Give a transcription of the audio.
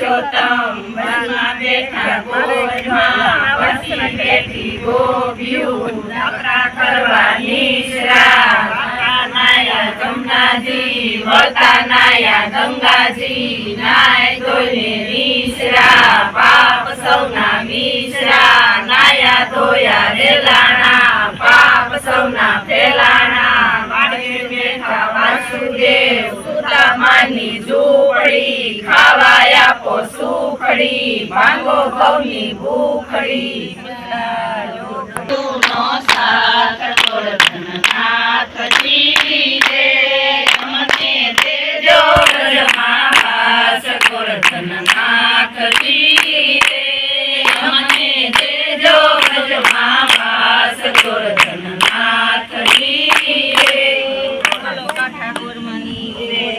પુરુષોત્તમ વનમાં બેઠા ગોરમાં વસી બેઠી ગોપિયું નકરા કરવા નિશરા નાયા જમનાજી વળતા નાયા ગંગાજી નાય ધોઈને નિશરા પાપ સૌના મિશ્રા નાયા ધોયા રેલાણા પાપ સૌના ફેલાણા વાડે બેઠા વાસુદેવ સુદામાની ઝૂંપડી ખાવા આપો સુખડી ભાંગો ઘઉંની ભૂખડી નો સાથ ગોરધનનાથ જીવી રે અમને દેજો બ્રહ્માવાસ ગોરધનનાથ જીવી રે અમને દેજો બ્રહ્માવાસ ગોરધનનાથ જીવી રે ઠાકોર મની રે